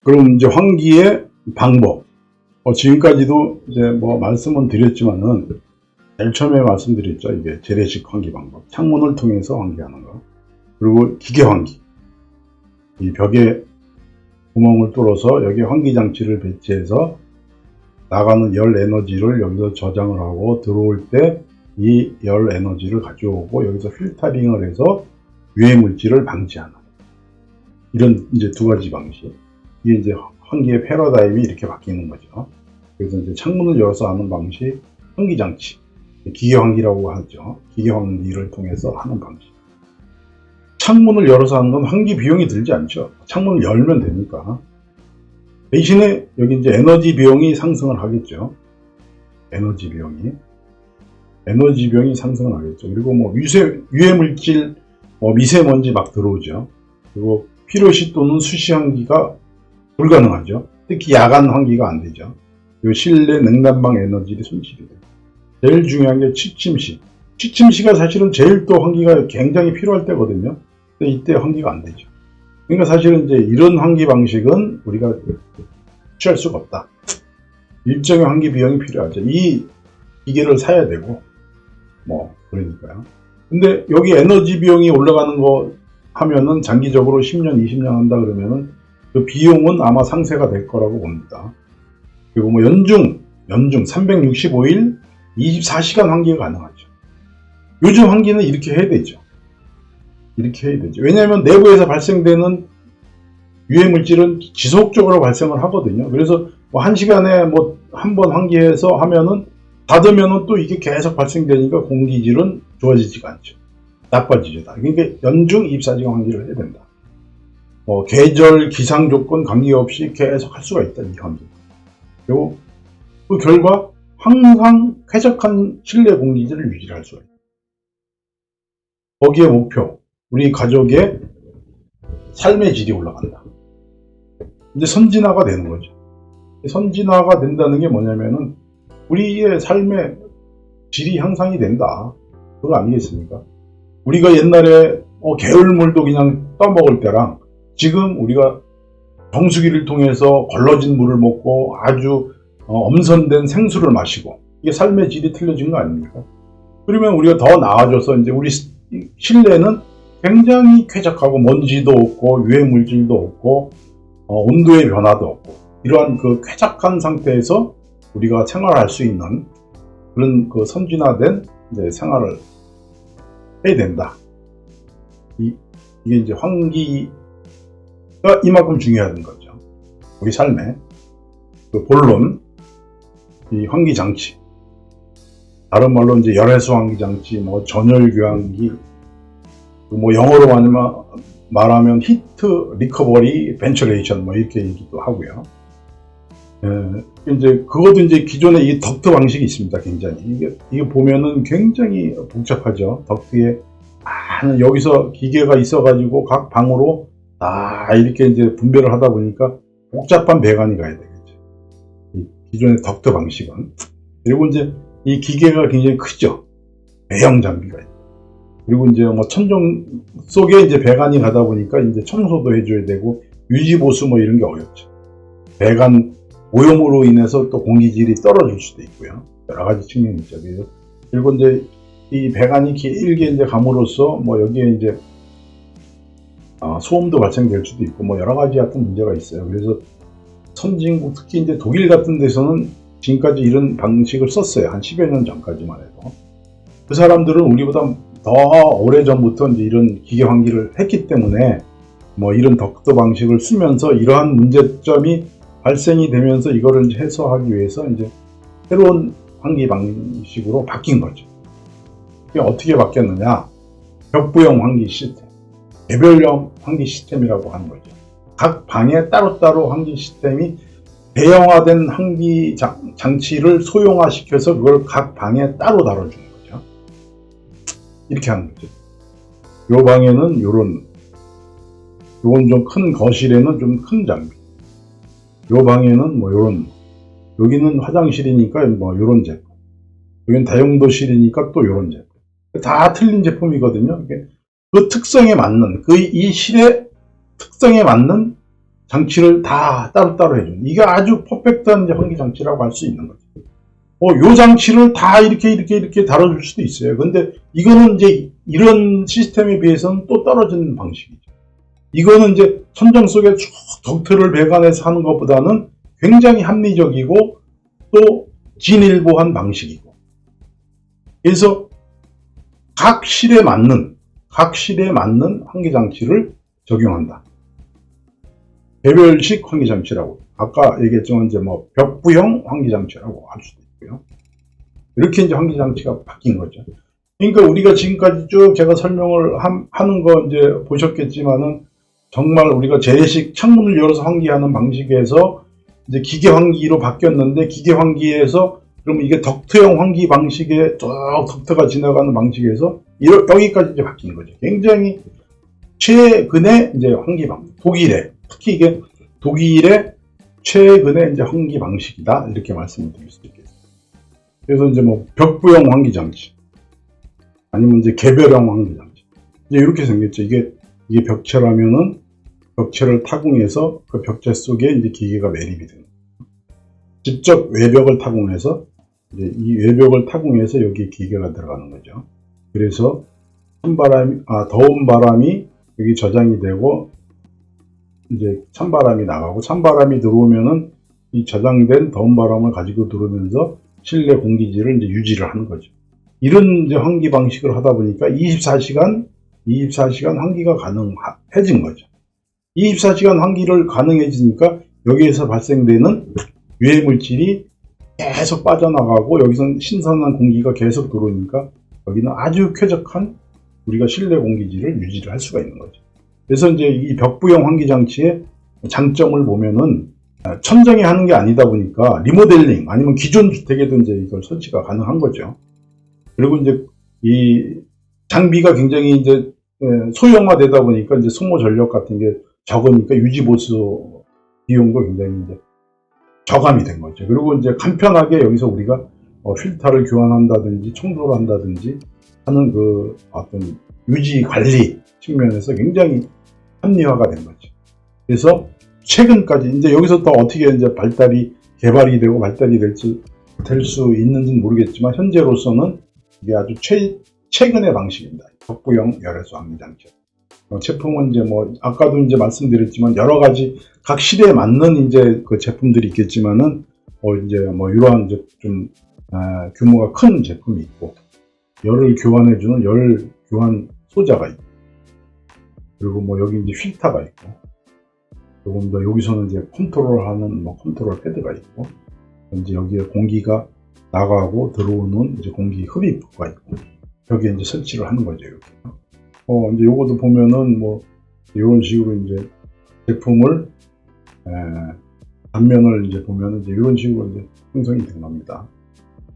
그럼 이제 환기의 방법. 지금까지도 이제 뭐 말씀은 드렸지만은, 제일 처음에 말씀드렸죠. 이게 재래식 환기 방법. 창문을 통해서 환기하는 거. 그리고 기계 환기. 이 벽에 구멍을 뚫어서 여기에 환기 장치를 배치해서 나가는 열 에너지를 여기서 저장을 하고 들어올 때 이 열 에너지를 가져오고 여기서 필터링을 해서 유해 물질을 방지하는. 이런 이제 두 가지 방식. 이게 이제 환기의 패러다임이 이렇게 바뀌는 거죠. 그래서 이제 창문을 열어서 하는 방식, 환기 장치. 기계 환기라고 하죠. 기계 환기를 통해서 하는 방식. 창문을 열어서 하는 건 환기 비용이 들지 않죠. 창문을 열면 되니까. 대신에 여기 이제 에너지 비용이 상승을 하겠죠. 에너지 비용이 상승을 하겠죠. 그리고 뭐 유해 물질, 미세먼지 막 들어오죠. 그리고 필요시 또는 수시 환기가 불가능하죠. 특히 야간 환기가 안 되죠. 그리고 실내 냉난방 에너지를 손실이 돼요. 제일 중요한 게 취침시가 사실은 제일 또 환기가 굉장히 필요할 때거든요. 근데 이때 환기가 안 되죠. 그러니까 사실은 이제 이런 환기 방식은 우리가 취할 수가 없다. 일정의 환기 비용이 필요하죠. 이 기계를 사야 되고, 그러니까요. 근데 여기 에너지 비용이 올라가는 거 하면은 장기적으로 10년, 20년 한다 그러면은 그 비용은 아마 상쇄가 될 거라고 봅니다. 그리고 뭐 연중 365일 24시간 환기가 가능하죠. 요즘 환기는 이렇게 해야 되죠. 왜냐하면 내부에서 발생되는 유해 물질은 지속적으로 발생을 하거든요. 그래서 뭐 1시간에 뭐 한 번 환기해서 하면은 닫으면은 또 이게 계속 발생되니까 공기질은 좋아지지가 않죠. 나빠지죠. 그러니까 연중 24시간 환기를 해야 된다. 계절, 기상 조건 관계없이 계속 할 수가 있다, 이 환기. 그리고 그 결과 항상 쾌적한 실내 공기질을 유지할 수가 있다. 거기에 목표, 우리 가족의 삶의 질이 올라간다. 이제 선진화가 되는 거죠. 선진화가 된다는 게 뭐냐면은 우리의 삶의 질이 향상이 된다. 그거 아니겠습니까? 우리가 옛날에 개울물도 그냥 떠먹을 때랑 지금 우리가 정수기를 통해서 걸러진 물을 먹고 아주 엄선된 생수를 마시고 이게 삶의 질이 틀려진 거 아닙니까? 그러면 우리가 더 나아져서 이제 우리 실내는 굉장히 쾌적하고 먼지도 없고 유해 물질도 없고 온도의 변화도 없고 이러한 그 쾌적한 상태에서 우리가 생활할 수 있는 그런 그 선진화된 이제 생활을 해야 된다. 이게 이제 환기가 이만큼 중요한 거죠. 우리 삶에 그 본론, 이 환기 장치. 다른 말로 이제 열해수 환기 장치, 전열 교환기, 영어로 말하면 히트 리커버리 벤츄레이션 이렇게 얘기도 하고요. 이제 그것도 이제 기존에 이 덕트 방식이 있습니다. 굉장히 이게 보면은 굉장히 복잡하죠. 덕트에 많은 여기서 기계가 있어가지고 각 방으로 다 이렇게 이제 분배를 하다 보니까 복잡한 배관이 가야 되겠죠. 이 기존의 덕트 방식은. 그리고 이제 이 기계가 굉장히 크죠. 배형 장비가 있고. 그리고 이제 천정 속에 이제 배관이 가다 보니까 이제 청소도 해줘야 되고 유지 보수 이런 게 어렵죠. 배관 오염으로 인해서 또 공기질이 떨어질 수도 있고요. 여러 가지 측면이 있죠. 그리고 이제 이 배관이 길게 이제 감으로써 여기에 이제 소음도 발생될 수도 있고 여러 가지 같은 문제가 있어요. 그래서 선진국 특히 이제 독일 같은 데서는 지금까지 이런 방식을 썼어요. 한 10여 년 전까지만 해도. 그 사람들은 우리보다 더 오래전부터 이제 이런 기계 환기를 했기 때문에 이런 덕트 방식을 쓰면서 이러한 문제점이 발생이 되면서 이거를 이제 해소하기 위해서 이제 새로운 환기 방식으로 바뀐 거죠. 이게 어떻게 바뀌었느냐? 벽부형 환기 시스템, 개별형 환기 시스템이라고 하는 거죠. 각 방에 따로따로 환기 시스템이 대형화된 환기 장치를 소형화시켜서 그걸 각 방에 따로 다뤄주는 거죠. 이렇게 하는 거죠. 요 방에는 요건 좀 큰 거실에는 좀 큰 장비. 요 방에는 여기는 화장실이니까 요런 제품. 여기는 다용도실이니까 또 요런 제품. 다 틀린 제품이거든요. 그 특성에 맞는, 이 실의 특성에 맞는 장치를 다 따로따로 해주는, 이게 아주 퍼펙트한 이제 환기 장치라고 할 수 있는 거죠. 요 장치를 다 이렇게 다뤄줄 수도 있어요. 근데 이거는 이제 이런 시스템에 비해서는 또 떨어지는 방식이죠. 이거는 이제 천정 속에 쭉 덕트를 배관해서 하는 것보다는 굉장히 합리적이고 또 진일보한 방식이고, 그래서 각 실에 맞는 환기장치를 적용한다. 개별식 환기장치라고, 아까 얘기했지만 이제 뭐 벽부형 환기장치라고 할 수도 있고요. 이렇게 이제 환기장치가 바뀐 거죠. 그러니까 우리가 지금까지 쭉 제가 설명을 하는 거 이제 보셨겠지만은, 정말 우리가 재래식 창문을 열어서 환기하는 방식에서 이제 기계 환기로 바뀌었는데, 기계 환기에서 그러면 이게 덕트형 환기 방식에 쭉 덕트가 지나가는 방식에서 여기까지 이제 바뀐 거죠. 굉장히 최근의 이제 환기 방식, 특히 이게 독일의 최근의 이제 환기 방식이다, 이렇게 말씀을 드릴 수 있겠습니다. 그래서 이제 뭐 벽부형 환기 장치, 아니면 이제 개별형 환기 장치, 이제 이렇게 생겼죠. 이게 벽체라면은 벽체를 타공해서 그 벽체 속에 이제 기계가 매립이 되는 거예요. 직접 외벽을 타공해서 이제 이 외벽을 타공해서 여기 기계가 들어가는 거죠. 그래서 더운 바람이 여기 저장이 되고, 이제 찬바람이 나가고, 찬바람이 들어오면은 이 저장된 더운 바람을 가지고 들어오면서 실내 공기질을 이제 유지를 하는 거죠. 이런 이제 환기 방식을 하다 보니까 24시간 환기가 가능해진 거죠. 24시간 환기를 가능해지니까 여기에서 발생되는 유해 물질이 계속 빠져나가고, 여기서 신선한 공기가 계속 들어오니까 여기는 아주 쾌적한 우리가 실내 공기질을 유지를 할 수가 있는 거죠. 그래서 이제 이 벽부형 환기 장치의 장점을 보면은, 천정에 하는 게 아니다 보니까 리모델링 아니면 기존 주택에도 이제 이걸 설치가 가능한 거죠. 그리고 이제 이 장비가 굉장히 이제 소형화되다 보니까 이제 소모 전력 같은 게 적으니까 유지 보수 비용도 굉장히 이제 저감이 된 거죠. 그리고 이제 간편하게 여기서 우리가 필터를 교환한다든지 청소를 한다든지 하는 그 어떤 유지 관리 측면에서 굉장히 합리화가 된 거죠. 그래서 최근까지 이제 여기서 또 어떻게 이제 개발이 되고 발달이 될 수 있는지는 모르겠지만, 현재로서는 이게 아주 최근의 방식입니다. 벽부형 열외수 환기 장치. 제품은 이제 뭐 아까도 이제 말씀드렸지만 여러 가지 각 시대에 맞는 이제 그 제품들이 있겠지만은, 이제 뭐 이러한 이제 좀 규모가 큰 제품이 있고, 열을 교환해주는 열 교환 소자가 있고, 그리고 뭐 여기 이제 필터가 있고, 조금 더 여기서는 이제 컨트롤하는 뭐 컨트롤 패드가 있고, 이제 여기에 공기가 나가고 들어오는 이제 공기 흡입구가 있고, 여기에 이제 설치를 하는 거죠. 이렇게. 이제 요것도 보면은 뭐 이런 식으로 이제 제품을 단면을 이제 보면은 이제 이런 식으로 이제 형성이 된 겁니다.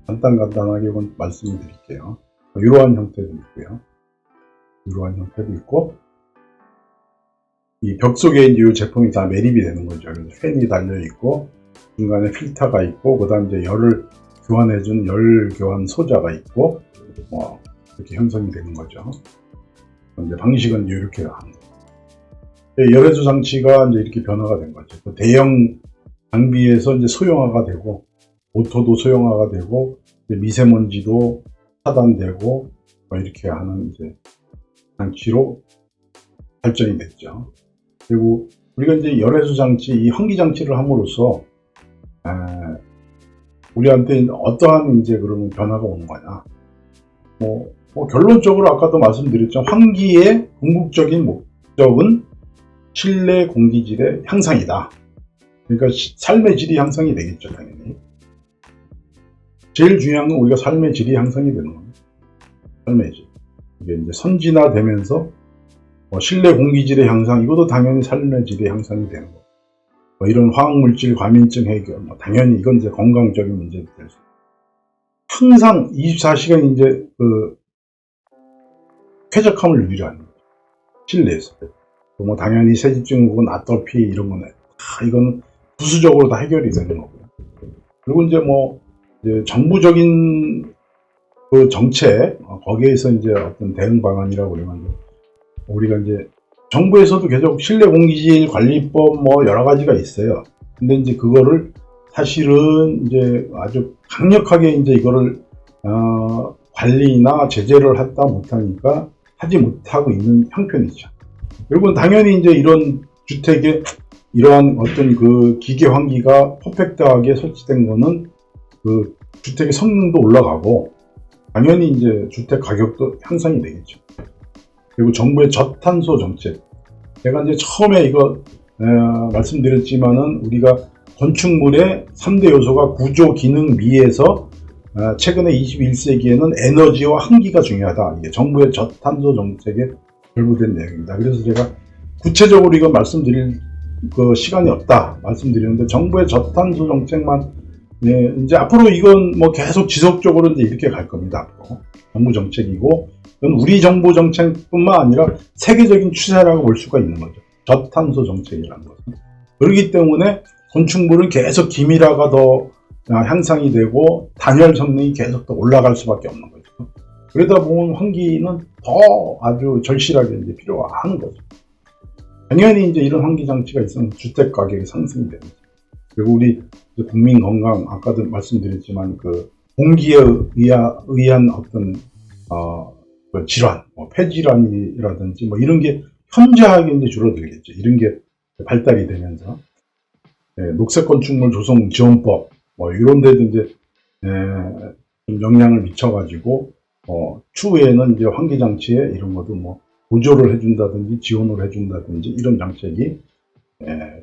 간단하게 말씀을 드릴게요. 이러한 형태도 있고요. 이러한 형태도 있고, 이 벽 속에 이제 이 제품이 다 매립이 되는 거죠. 그래서 팬이 달려 있고, 중간에 필터가 있고, 그 다음 이제 열을 교환해준 열 교환 소자가 있고, 뭐 이렇게 형성이 되는 거죠. 이제 방식은 이렇게 하는 거예요. 열외수 장치가 이제 이렇게 변화가 된 거죠. 대형 장비에서 이제 소형화가 되고, 모터도 소형화가 되고, 이제 미세먼지도 차단되고, 뭐 이렇게 하는 이제 장치로 발전이 됐죠. 그리고 우리가 이제 열외수 장치, 이 환기 장치를 함으로써 우리한테 어떠한 이제 그러면 변화가 오는 거냐? 뭐 결론적으로 아까도 말씀드렸죠. 환기의 궁극적인 목적은 실내 공기질의 향상이다. 그러니까 삶의 질이 향상이 되겠죠, 당연히. 제일 중요한 건 우리가 삶의 질이 향상이 되는 겁니다. 삶의 질. 이게 이제 선진화되면서 실내 공기질의 향상, 이것도 당연히 삶의 질의 향상이 되는 거고, 이런 화학물질 과민증 해결, 당연히 이건 이제 건강적인 문제도 될 수 있고, 항상 24시간 이제 그 쾌적함을 유지하는 거죠. 실내에서. 뭐 당연히 새집중 혹은 아토피 이런 거는 이건 부수적으로 다 해결이 되는 거고요. 그리고 이제 이제 정부적인 그 정책, 거기에서 이제 어떤 대응 방안이라고 그러면, 우리가 이제 정부에서도 계속 실내 공기질 관리법 뭐 여러 가지가 있어요. 근데 이제 그거를 사실은 이제 아주 강력하게 이제 이거를 관리나 제재를 하다 못하니까 하지 못하고 있는 형편이죠. 그리고 당연히 이제 이런 주택에 이러한 어떤 그 기계 환기가 퍼펙트하게 설치된 거는 그 주택의 성능도 올라가고 당연히 이제 주택 가격도 향상이 되겠죠. 그리고 정부의 저탄소 정책. 제가 이제 처음에 이거 말씀드렸지만은 우리가 건축물의 3대 요소가 구조, 기능, 미에서 최근에 21세기에는 에너지와 환기가 중요하다. 이게 정부의 저탄소 정책에 결부된 내용입니다. 그래서 제가 구체적으로 이거 말씀드릴 그 시간이 없다 말씀드리는데 정부의 저탄소 정책만 이제 앞으로 이건 뭐 계속 지속적으로 이제 이렇게 갈 겁니다. 앞으로 정부 정책이고 이건 우리 정부 정책뿐만 아니라 세계적인 추세라고 볼 수가 있는 거죠. 저탄소 정책이라는 것은. 그렇기 때문에 건축물은 계속 기밀화가 더 향상이 되고 단열 성능이 계속 더 올라갈 수밖에 없는 거죠. 그러다 보면 환기는 더 아주 절실하게 이제 필요한 거죠. 당연히 이제 이런 환기 장치가 있으면 주택 가격이 상승이 됩니다. 그리고 우리 국민 건강 아까도 말씀드렸지만 그 공기에 의한 어떤 질환, 뭐 폐질환이라든지 뭐 이런 게 현저하게 이제 줄어들겠죠. 이런 게 발달이 되면서 녹색 건축물 조성 지원법 뭐 이런 데도 이제 좀 영향을 미쳐가지고 추후에는 이제 환기 장치에 이런 것도 뭐 보조를 해준다든지 지원을 해준다든지 이런 정책이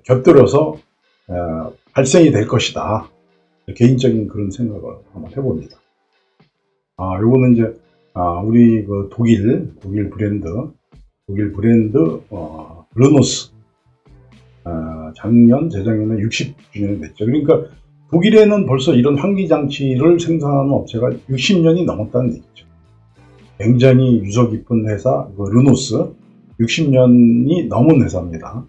곁들여서 발생이 될 것이다. 개인적인 그런 생각을 한번 해봅니다. 요거는 이제 우리 그 독일 브랜드 르노스 작년 재작년에 60주년이 됐죠. 그러니까 독일에는 벌써 이런 환기 장치를 생산하는 업체가 60년이 넘었다는 얘기죠. 굉장히 유서 깊은 회사 르노스 60년이 넘은 회사입니다.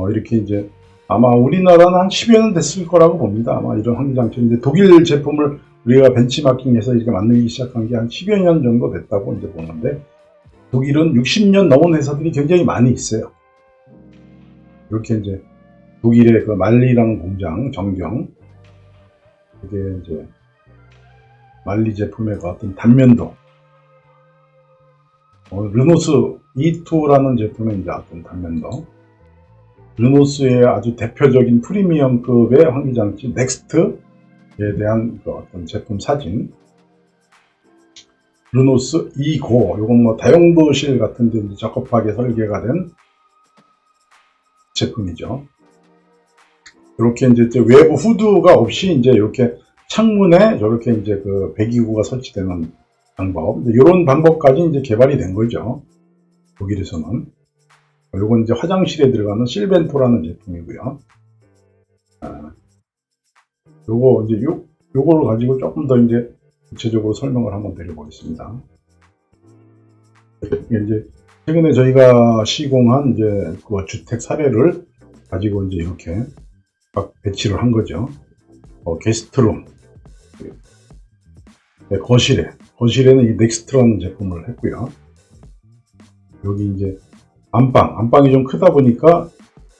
이렇게 이제 아마 우리나라는 한 10여 년 됐을 거라고 봅니다. 아마 이런 환기 장치인데 독일 제품을 우리가 벤치마킹해서 이렇게 만들기 시작한 게 한 10여 년 정도 됐다고 이제 보는데 독일은 60년 넘은 회사들이 굉장히 많이 있어요. 이렇게 이제 독일의 그 말리라는 공장 정경 이게 이제 말리 제품의 그 어떤 단면도 르노스 E2라는 제품의 이제 어떤 단면도 르노스의 아주 대표적인 프리미엄급의 환기장치 넥스트에 대한 그 어떤 제품 사진 르노스 E5 요건 뭐 다용도실 같은 데 이제 적합하게 설계가 된 제품이죠. 이렇게 이제 외부 후드가 없이 이제 이렇게 창문에 이렇게 이제 그 배기구가 설치되는 방법 이런 방법까지 이제 개발이 된 거죠. 독일에서는. 요건 이제 화장실에 들어가는 실벤토라는 제품이고요. 요거 이제 요거를 가지고 조금 더 이제 구체적으로 설명을 한번 드려보겠습니다. 이제 최근에 저희가 시공한 이제 그 주택 사례를 가지고 이제 이렇게 각 배치를 한 거죠. 게스트룸, 거실에는 이 넥스트라는 제품을 했고요. 여기 이제 안방이 좀 크다 보니까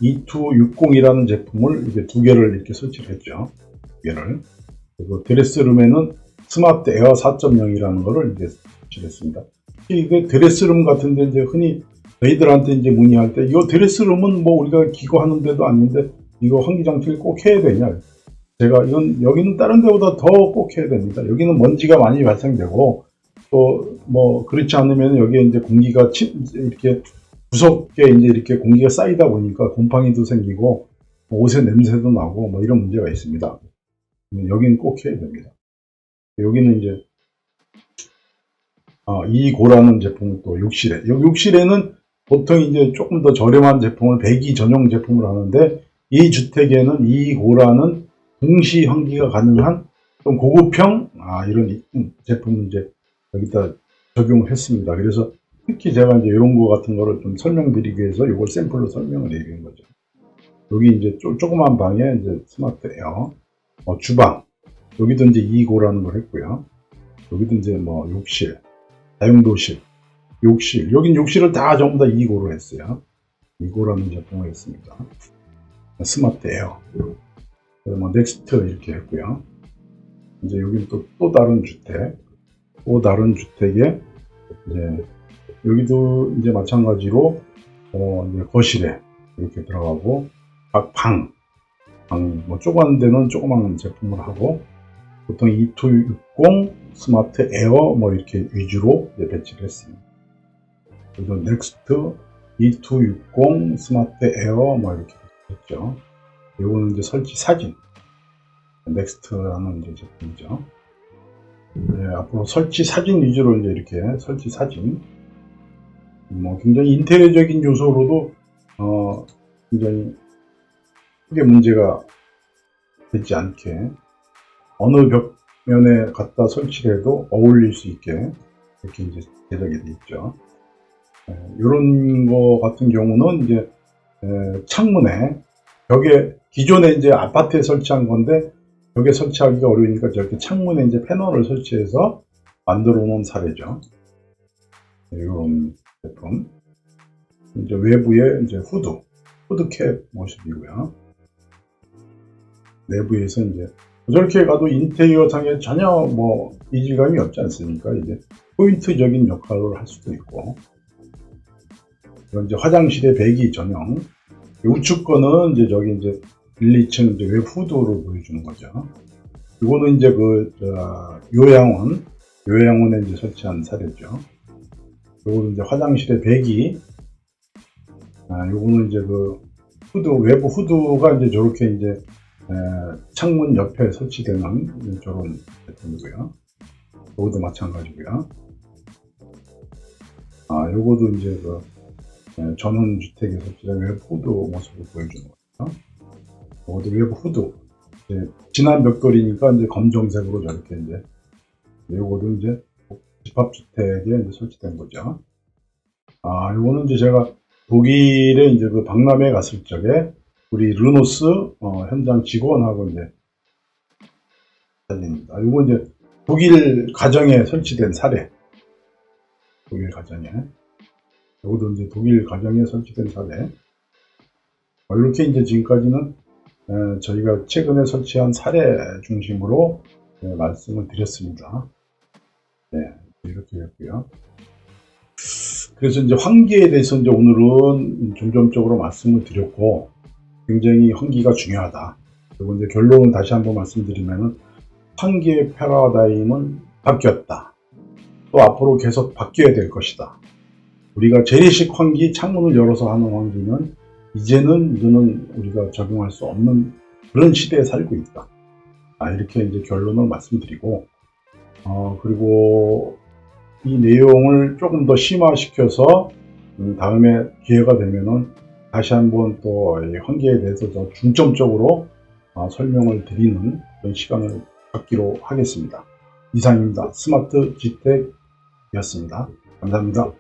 E260이라는 제품을 이제 두 개를 이렇게 설치를 했죠. 두 개를. 그리고 드레스룸에는 스마트 에어 4.0이라는 거를 이제 설치를 했습니다. 이게 드레스룸 같은데 이제 흔히 저희들한테 이제 문의할 때 이거 드레스룸은 뭐 우리가 기거하는 데도 아닌데 이거 환기 장치를 꼭 해야 되냐? 제가 여기는 다른 데보다 더 꼭 해야 됩니다. 여기는 먼지가 많이 발생되고 또 뭐 그렇지 않으면 여기에 이제 공기가 이렇게 구석에 이제 이렇게 공기가 쌓이다 보니까 곰팡이도 생기고 옷에 냄새도 나고 뭐 이런 문제가 있습니다. 여기는 꼭 해야 됩니다. 여기는 이제 이고라는 제품은 또 욕실에는 보통 이제 조금 더 저렴한 제품을 배기 전용 제품을 하는데 이 주택에는 이고라는 동시 환기가 가능한 좀 고급형 이런 제품을 이제 여기다 적용을 했습니다. 그래서 특히 제가 이제 이런 거 같은 거를 좀 설명드리기 위해서 이걸 샘플로 설명을 드리는 거죠. 여기 이제 조그만 방에 이제 스마트 에어, 주방, 여기도 이제 2고라는 걸 했고요. 여기도 이제 뭐 욕실, 다용도실, 욕실. 여긴 욕실을 다 전부 다 이고로 했어요. 이고라는 제품을 했습니다. 스마트 에어. 뭐 넥스트 이렇게 했고요. 이제 여기는 또 다른 주택. 또 다른 주택에 이제 여기도 이제 마찬가지로 이제 거실에 이렇게 들어가고 각 방 뭐 조그만 데는 조그만 제품을 하고 보통 2260 스마트 에어 뭐 이렇게 위주로 이제 배치를 했습니다. 그래서 넥스트 2260 스마트 에어 뭐 이렇게 했죠. 이거는 이제 설치 사진 넥스트라는 이제 제품이죠. 네, 앞으로 설치 사진 위주로 이제 이렇게 설치 사진 뭐 굉장히 인테리어적인 요소로도 굉장히 크게 문제가 되지 않게 어느 벽면에 갖다 설치를 해도 어울릴 수 있게 이렇게 이제 제작이 되어 있죠. 이런 거 같은 경우는 이제 창문에 벽에 기존에 이제 아파트에 설치한 건데 벽에 설치하기가 어려우니까 저렇게 창문에 이제 패널을 설치해서 만들어 놓은 사례죠. 이런 제품. 이제 외부에 이제 후드캡 모습이고요. 내부에서 이제 저렇게 가도 인테리어 상에 전혀 뭐 이질감이 없지 않습니까? 이제 포인트적인 역할을 할 수도 있고. 이건 이제 화장실의 배기 전용. 우측 거는 이제 저기 이제 1, 2층 이제 외부 후드로 보여주는 거죠. 이거는 이제 요양원에 이제 설치한 사례죠. 요거는 이제 화장실의 배기. 요거는 이제 외부 후드가 이제 저렇게 이제 창문 옆에 설치되는 저런 제품이고요. 요것도 마찬가지고요. 요거도 이제 전원주택에 설치된 외부 후드 모습을 보여주는 거죠. 요것도 외부 후드. 진한 벽돌이니까 이제 검정색으로 저렇게 이제 요거도 이제 집합주택에 이제 설치된 거죠. 요거는 이제 제가 독일에 이제 박람회 갔을 적에 우리 르노스 현장 직원하고 이제 사진입니다. 요거 이제 독일 가정에 설치된 사례. 독일 가정에. 요것도 이제 독일 가정에 설치된 사례. 이렇게 이제 지금까지는 저희가 최근에 설치한 사례 중심으로 말씀을 드렸습니다. 네, 이렇게 했고요. 그래서 이제 환기에 대해서 이제 오늘은 중점적으로 말씀을 드렸고, 굉장히 환기가 중요하다. 그리고 이제 결론을 다시 한번 말씀드리면은 환기의 패러다임은 바뀌었다. 또 앞으로 계속 바뀌어야 될 것이다. 우리가 재래식 환기, 창문을 열어서 하는 환기는 이제는 우리가 적용할 수 없는 그런 시대에 살고 있다. 이렇게 이제 결론을 말씀드리고, 그리고 이 내용을 조금 더 심화시켜서 다음에 기회가 되면은 다시 한번 또 환기에 대해서 더 중점적으로 설명을 드리는 그런 시간을 갖기로 하겠습니다. 이상입니다. 스마트 지택이었습니다. 감사합니다.